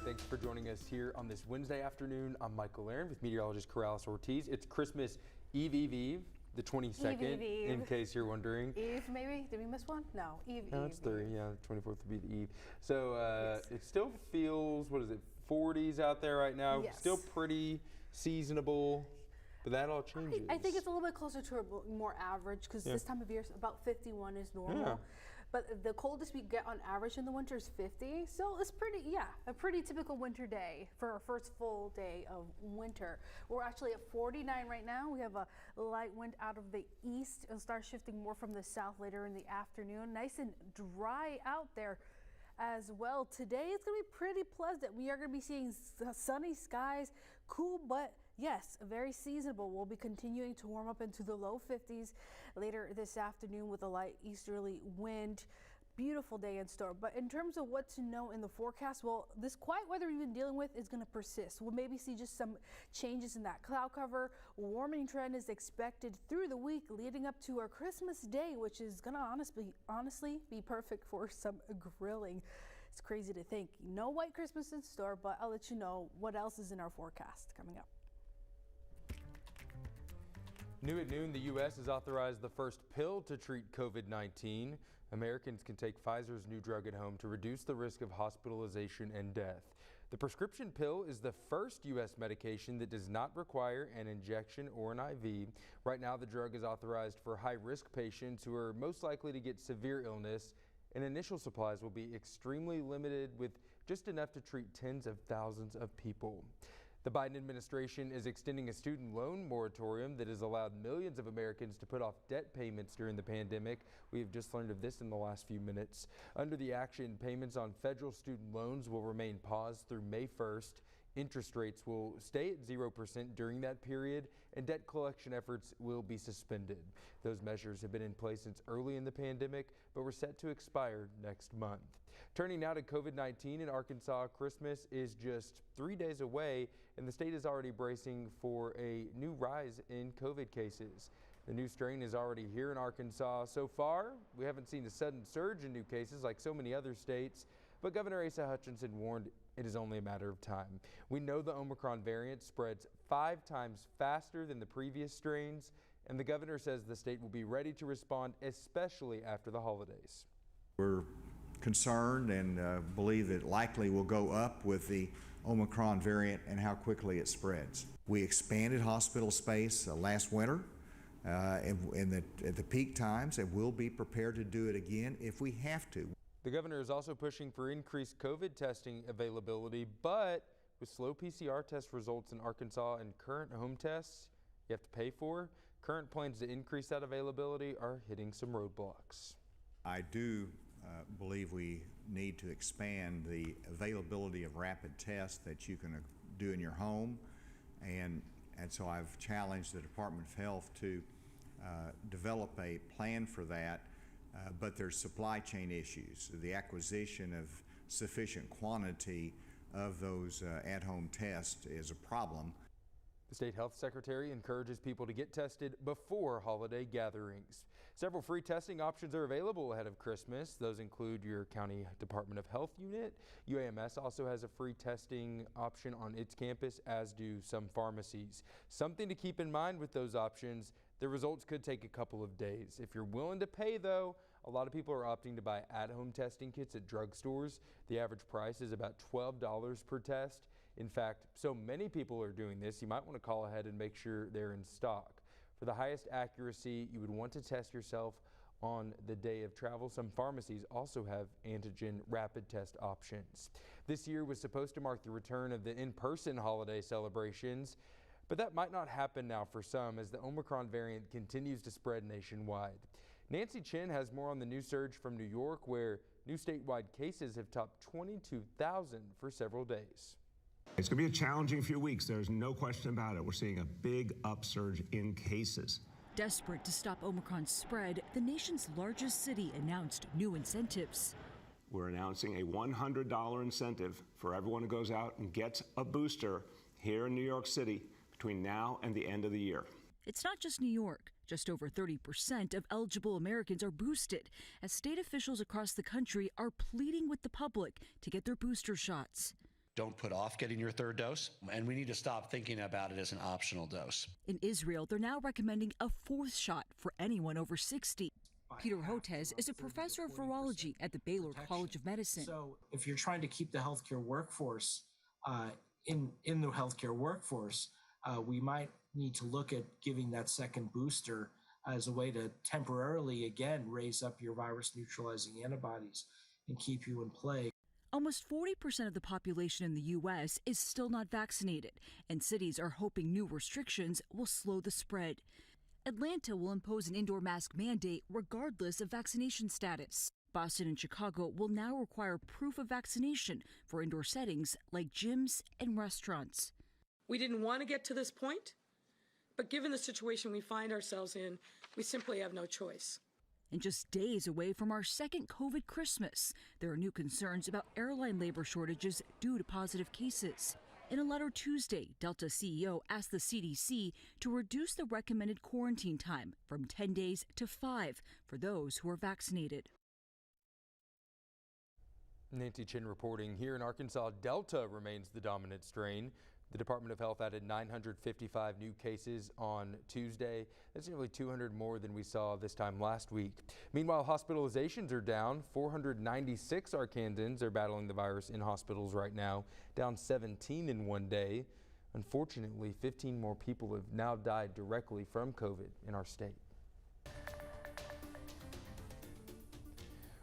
Thanks for joining us here on this Wednesday afternoon. I'm Michael Aaron with meteorologist Corrales Ortiz. It's Christmas Eve, the 22nd, Eve. in case you're wondering. Eve, maybe? Did we miss one? No, Eve. No, it's 3. Yeah, the 24th would be the Eve. So Yes. It still feels, 40s out there right now. Yes. Still pretty seasonable, but that all changes. I think it's a little bit closer to a more average because this time of year, about 51 is normal. Yeah. But the coldest we get on average in the winter is 50. So it's a pretty typical winter day for our first full day of winter. We're actually at 49 right now. We have a light wind out of the east. It'll start shifting more from the south later in the afternoon. Nice and dry out there as well. Today it's going to be pretty pleasant. We are going to be seeing sunny skies, cool, but yes, very seasonable. We'll be continuing to warm up into the low 50s later this afternoon with a light easterly wind. Beautiful day in store. But in terms of what to know in the forecast, well, this quiet weather we've been dealing with is going to persist. We'll maybe see just some changes in that cloud cover. Warming trend is expected through the week leading up to our Christmas day, which is going to honestly be perfect for some grilling. It's crazy to think. No white Christmas in store, but I'll let you know what else is in our forecast coming up. New at noon, the U.S. has authorized the first pill to treat COVID-19. Americans can take Pfizer's new drug at home to reduce the risk of hospitalization and death. The prescription pill is the first U.S. medication that does not require an injection or an IV. Right now, the drug is authorized for high-risk patients who are most likely to get severe illness, and initial supplies will be extremely limited with just enough to treat tens of thousands of people. The Biden administration is extending a student loan moratorium that has allowed millions of Americans to put off debt payments during the pandemic. We have just learned of this in the last few minutes. Under the action, payments on federal student loans will remain paused through May 1st. Interest rates will stay at 0% during that period, and debt collection efforts will be suspended. Those measures have been in place since early in the pandemic, but were set to expire next month. Turning now to COVID-19 in Arkansas, Christmas is just 3 days away, and the state is already bracing for a new rise in COVID cases. The new strain is already here in Arkansas. So far, we haven't seen a sudden surge in new cases like so many other states, but Governor Asa Hutchinson warned it is only a matter of time. We know the Omicron variant spreads 5 times faster than the previous strains, and the governor says the state will be ready to respond, especially after the holidays. We're concerned and believe it likely will go up with the Omicron variant and how quickly it spreads. We expanded hospital space last winter at the peak times, and we'll be prepared to do it again if we have to. The governor is also pushing for increased COVID testing availability, but with slow PCR test results in Arkansas and current home tests you have to pay for, current plans to increase that availability are hitting some roadblocks. I do believe we need to expand the availability of rapid tests that you can do in your home, and so I've challenged the Department of Health to develop a plan for that. But there's supply chain issues. The acquisition of sufficient quantity of those at-home tests is a problem. The state health secretary encourages people to get tested before holiday gatherings. Several free testing options are available ahead of Christmas. Those include your county Department of Health unit. UAMS also has a free testing option on its campus, as do some pharmacies. Something to keep in mind with those options: the results could take a couple of days. If you're willing to pay, though, a lot of people are opting to buy at-home testing kits at drugstores. The average price is about $12 per test. In fact, so many people are doing this, you might want to call ahead and make sure they're in stock. For the highest accuracy, you would want to test yourself on the day of travel. Some pharmacies also have antigen rapid test options. This year was supposed to mark the return of the in-person holiday celebrations, but that might not happen now for some as the Omicron variant continues to spread nationwide. Nancy Chin has more on the new surge from New York, where new statewide cases have topped 22,000 for several days. It's going to be a challenging few weeks. There's no question about it. We're seeing a big upsurge in cases. Desperate to stop Omicron's spread, the nation's largest city announced new incentives. We're announcing a $100 incentive for everyone who goes out and gets a booster here in New York City between now and the end of the year. It's not just New York. Just over 30% of eligible Americans are boosted, as state officials across the country are pleading with the public to get their booster shots. Don't put off getting your third dose, and we need to stop thinking about it as an optional dose. In Israel, they're now recommending a fourth shot for anyone over 60. Peter Hotez is a professor of virology at the Baylor College of Medicine. So if you're trying to keep the healthcare workforce in the healthcare workforce, we might need to look at giving that second booster as a way to temporarily, again, raise up your virus neutralizing antibodies and keep you in play. Almost 40% of the population in the U.S. is still not vaccinated, and cities are hoping new restrictions will slow the spread. Atlanta will impose an indoor mask mandate regardless of vaccination status. Boston and Chicago will now require proof of vaccination for indoor settings like gyms and restaurants. We didn't want to get to this point, but given the situation we find ourselves in, we simply have no choice. And just days away from our second COVID Christmas, there are new concerns about airline labor shortages due to positive cases. In a letter Tuesday, Delta CEO asked the CDC to reduce the recommended quarantine time from 10 days to 5 for those who are vaccinated. Nancy Chin reporting. Here in Arkansas, Delta remains the dominant strain. The Department of Health added 955 new cases on Tuesday. That's nearly 200 more than we saw this time last week. Meanwhile, hospitalizations are down. 496 Arkansans are battling the virus in hospitals right now, down 17 in one day. Unfortunately, 15 more people have now died directly from COVID in our state.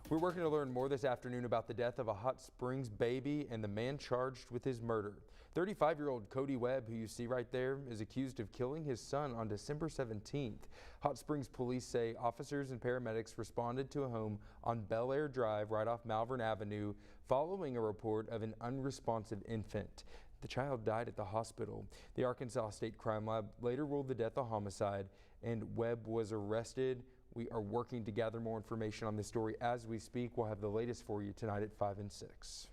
We're working to learn more this afternoon about the death of a Hot Springs baby and the man charged with his murder. 35-year-old Cody Webb, who you see right there, is accused of killing his son on December 17th. Hot Springs police say officers and paramedics responded to a home on Bel Air Drive right off Malvern Avenue following a report of an unresponsive infant. The child died at the hospital. The Arkansas State Crime Lab later ruled the death a homicide, and Webb was arrested. We are working to gather more information on this story as we speak. We'll have the latest for you tonight at 5 and 6.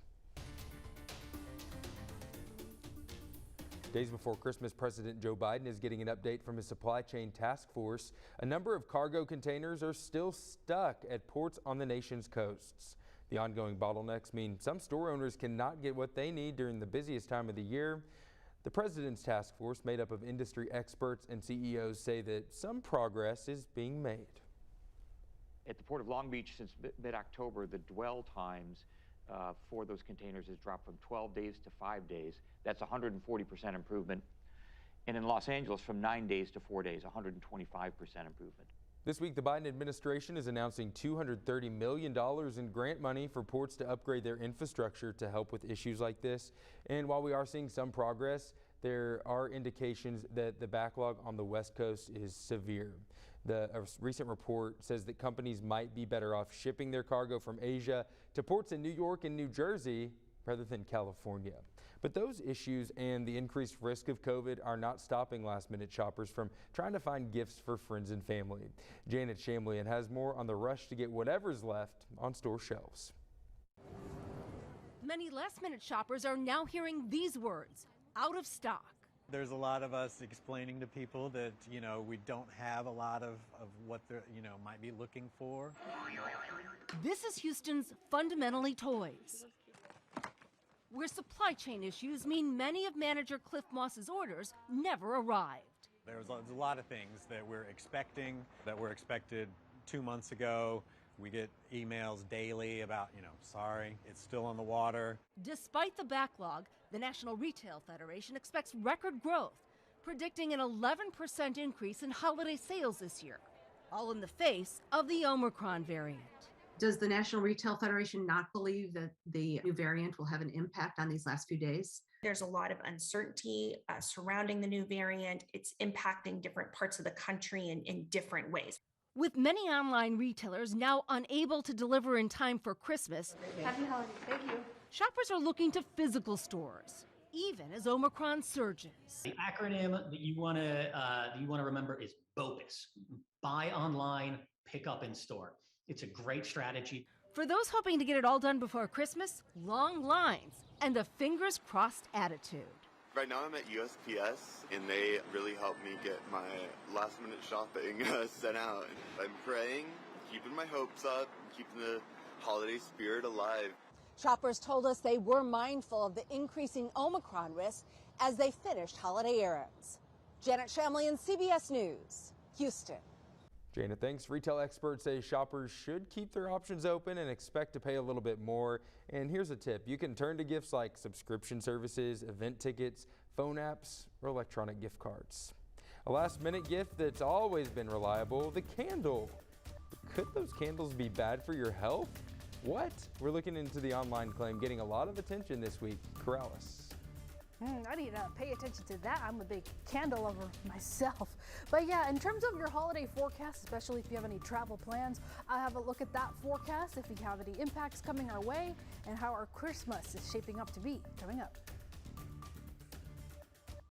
Days before Christmas, President Joe Biden is getting an update from his supply chain task force. A number of cargo containers are still stuck at ports on the nation's coasts. The ongoing bottlenecks mean some store owners cannot get what they need during the busiest time of the year. The president's task force, made up of industry experts and CEOs, say that some progress is being made. At the Port of Long Beach since mid-October, the dwell times for those containers has dropped from 12 days to 5 days. That's 140% improvement. And in Los Angeles, from 9 days to 4 days, 125% improvement. This week, the Biden administration is announcing $230 million in grant money for ports to upgrade their infrastructure to help with issues like this. And while we are seeing some progress, there are indications that the backlog on the West Coast is severe. A recent report says that companies might be better off shipping their cargo from Asia to ports in New York and New Jersey rather than California. But those issues and the increased risk of COVID are not stopping last-minute shoppers from trying to find gifts for friends and family. Janet Shamlian has more on the rush to get whatever's left on store shelves. Many last-minute shoppers are now hearing these words, out of stock. There's a lot of us explaining to people that, we don't have a lot of what they're, might be looking for. This is Houston's Fundamentally Toys, where supply chain issues mean many of manager Cliff Moss's orders never arrived. There's a lot of things that we're expecting, that were expected 2 months ago. We get emails daily about, sorry, it's still on the water. Despite the backlog, the National Retail Federation expects record growth, predicting an 11% increase in holiday sales this year, all in the face of the Omicron variant. Does the National Retail Federation not believe that the new variant will have an impact on these last few days? There's a lot of uncertainty surrounding the new variant. It's impacting different parts of the country in different ways. With many online retailers now unable to deliver in time for Christmas, Happy holidays. Thank you. shoppers are looking to physical stores, even as Omicron surges. The acronym that you want to remember is BOPIS: Buy Online, Pick Up in Store. It's a great strategy. For those hoping to get it all done before Christmas, long lines and a fingers crossed attitude. Right now I'm at USPS, and they really helped me get my last-minute shopping sent out. I'm praying, keeping my hopes up, keeping the holiday spirit alive. Shoppers told us they were mindful of the increasing Omicron risk as they finished holiday errands. Janet Shamlian, CBS News, Houston. Janet, thanks. Retail experts say shoppers should keep their options open and expect to pay a little bit more. And here's a tip. You can turn to gifts like subscription services, event tickets, phone apps, or electronic gift cards. A last-minute gift that's always been reliable, the candle. Could those candles be bad for your health? What? We're looking into the online claim getting a lot of attention this week. Corrales. I need to pay attention to that. I'm a big candle lover myself. But yeah, in terms of your holiday forecast, especially if you have any travel plans, I'll have a look at that forecast, if we have any impacts coming our way, and how our Christmas is shaping up to be coming up.